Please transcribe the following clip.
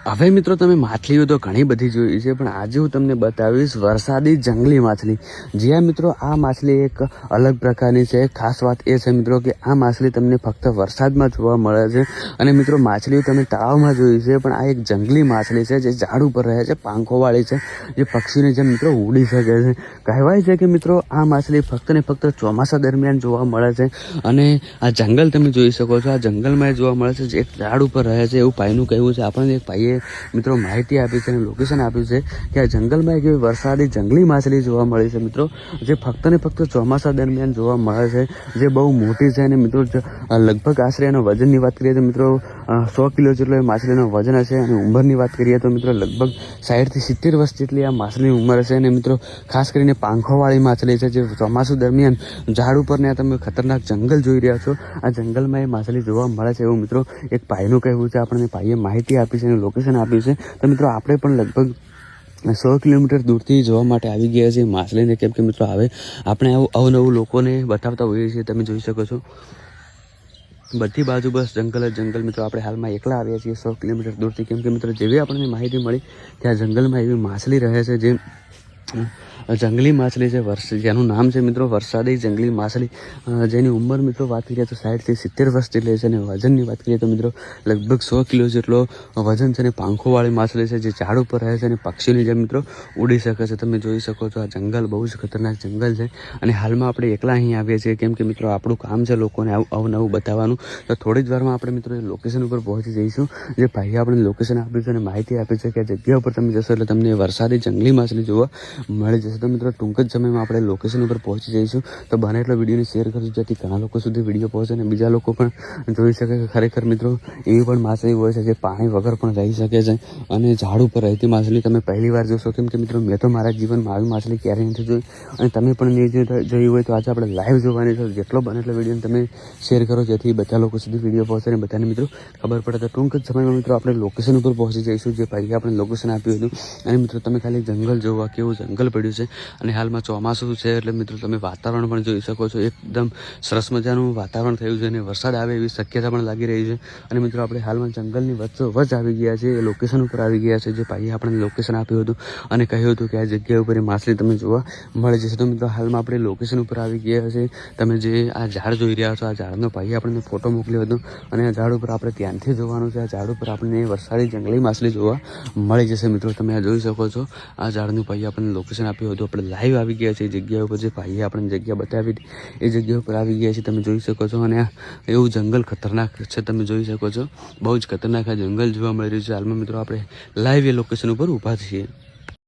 હવે મિત્રો તમે માછલીઓ તો ઘણી બધી જોઈ છે, પણ આજે હું તમને બતાવીશ વરસાદી જંગલી માછલી। જ્યાં મિત્રો આ માછલી એક અલગ પ્રકારની છે। ખાસ વાત એ છે મિત્રો કે આ માછલી તમને ફક્ત વરસાદમાં જોવા મળે છે। અને મિત્રો માછલીઓ તમે તળાવમાં જોઈ છે, પણ આ એક જંગલી માછલી છે જે ઝાડ ઉપર રહે છે, પાંખોવાળી છે, જે પક્ષીને જેમ મિત્રો ઉડી શકે છે। કહેવાય છે કે મિત્રો આ માછલી ફક્ત ને ફક્ત ચોમાસા દરમિયાન જોવા મળે છે। અને આ જંગલ તમે જોઈ શકો છો, આ જંગલમાં જોવા મળે છે, જે એક ઝાડ ઉપર રહે છે એવું ભાઈનું કહેવું છે। આપણને એક ભાઈએ મિત્રો માહિતી આપી છે અને લોકેશન આપ્યું છે કે આ જંગલમાં એક વરસાદી જંગલી માછલી જોવા મળી છે મિત્રો, જે ફક્ત ને ફક્ત ચોમાસા દરમિયાન જોવા મળે છે, જે બહુ મોટી છે। અને મિત્રો લગભગ આશરે એનો વજનની વાત કરીએ તો મિત્રો 100 કિલો જેટલો એ માછલીનો વજન હશે। અને ઉંમરની વાત કરીએ તો મિત્રો લગભગ 60 થી 70 વર્ષ જેટલી આ માછલીની ઉંમર હશે। અને મિત્રો ખાસ કરીને પાંખોવાળી માછલી છે, જે ચોમાસું દરમિયાન ઝાડ ઉપર ને તમે ખતરનાક જંગલ જોઈ રહ્યા છો, આ જંગલમાં એ માછલી જોવા મળે છે એવું મિત્રો એક ભાઈનું કહેવું છે। આપણને ભાઈએ માહિતી આપી છે અને લોકેશન આપ્યું છે। તો મિત્રો આપણે પણ લગભગ 100 કિલોમીટર દૂરથી જોવા માટે આવી ગયા છીએ માછલીને, કેમ કે મિત્રો હવે આપણે અવનવું લોકોને બતાવતા હોઈએ છીએ। તમે જોઈ શકો છો બધી બાજુ બસ જંગલ જ જંગલ। મિત્રો આપણે હાલમાં એકલા આવ્યા છીએ 100 કિલોમીટર દૂરથી, કેમ કે મિત્રો જેવી આપણને માહિતી મળી કે આ જંગલમાં એવી માછલી રહે છે જે જંગલી માછલી છે, જેનું નામ છે મિત્રો વરસાદી જંગલી માછલી, જેની ઉંમર મિત્રો વાત કરીએ તો 60 થી 70 વર્ષ જેટલી છે। અને વજનની વાત કરીએ તો મિત્રો લગભગ 100 કિલો જેટલો વજન છે। અને પાંખોવાળી માછલી છે, જે ઝાડ ઉપર રહે છે અને પક્ષીની જેમ મિત્રો ઉડી શકે છે। તમે જોઈ શકો છો આ જંગલ બહુ જ ખતરનાક જંગલ છે। અને હાલમાં આપણે એકલા અહીં આવીએ છીએ, કેમ કે મિત્રો આપણું કામ છે લોકોને અવનવું બતાવવાનું। તો થોડી જ વારમાં આપણે મિત્રો લોકેશન ઉપર પહોંચી જઈશું, જે ભાઈએ આપણે લોકેશન આપ્યું છે અને માહિતી આપી છે કે આ જગ્યા ઉપર તમે જશો એટલે તમને વરસાદી જંગલી માછલી જોવા મળી જશે। તો મિત્રો ટૂંક જ સમયમાં આપણે લોકેશન ઉપર પહોંચી જઈશું। તો બને એટલો વિડીયોને શેર કરજો, જેથી ઘણા લોકો સુધી વિડીયો પહોંચે અને બીજા લોકો પણ જોઈ શકે કે ખરેખર મિત્રો એવી પણ માછલી હોય છે જે પાણી વગર પણ રહી શકે છે અને ઝાડ ઉપર રહેતી માછલી તમે પહેલી વાર જોશો, કેમ કે મિત્રો મેં તો મારા જીવનમાં આવી માછલી ક્યારેય નથી જોઈ અને તમે પણ નહીં જોઈ હોય તો આજે આપણે લાઈવ જોવાની છે। જેટલો બને એટલો વિડીયોને તમે શેર કરો, જેથી બધા લોકો સુધી વિડીયો પહોંચે અને બધાને મિત્રો ખબર પડે। તો ટૂંક જ સમયમાં મિત્રો આપણે લોકેશન ઉપર પહોંચી જઈશું, જે ભાઈએ આપણે લોકેશન આપ્યું હતું। અને મિત્રો તમે ખાલી જંગલ જોવા કેવું જંગલ પડ્યું છે। અને હાલમાં ચોમાસું છે એટલે મિત્રો તમે વાતાવરણ પણ જોઈ શકો છો, એકદમ સરસ મજાનું વાતાવરણ થયું છે અને વરસાદ આવે એવી શક્યતા પણ લાગી રહી છે। અને મિત્રો આપણે હાલમાં જંગલની વચ્ચોવચ આવી ગયા છે, એ લોકેશન ઉપર આવી ગયા છે, જે ભાઈએ આપણને લોકેશન આપ્યું હતું અને કહ્યું હતું કે આ જગ્યા ઉપર એ માછલી તમને જોવા મળી જશે। તો મિત્રો હાલમાં આપણે લોકેશન ઉપર આવી ગયા છે। તમે જે આ ઝાડ જોઈ રહ્યા છો, આ ઝાડનો ભાઈએ આપણને ફોટો મોકલ્યો હતો અને આ ઝાડ ઉપર આપણે ધ્યાનથી જોવાનું છે। આ ઝાડ ઉપર આપણને વરસાદી જંગલી માછલી જોવા મળી જશે। મિત્રો તમે આ જોઈ શકો છો, આ ઝાડનું ભાઈએ આપણને લોકેશન આપ્યું હતું। આપણે લાઈવ આવી ગયા છે એ જગ્યા ઉપર, જે ભાઈએ આપણને જગ્યા બતાવી હતી એ જગ્યા ઉપર આવી ગયા છે, તમે જોઈ શકો છો। અને આ એવું જંગલ ખતરનાક છે, તમે જોઈ શકો છો, બહુ જ ખતરનાક આ જંગલ જોવા મળી રહ્યું છે હાલમાં। મિત્રો આપણે લાઈવ એ લોકેશન ઉપર ઊભા છીએ।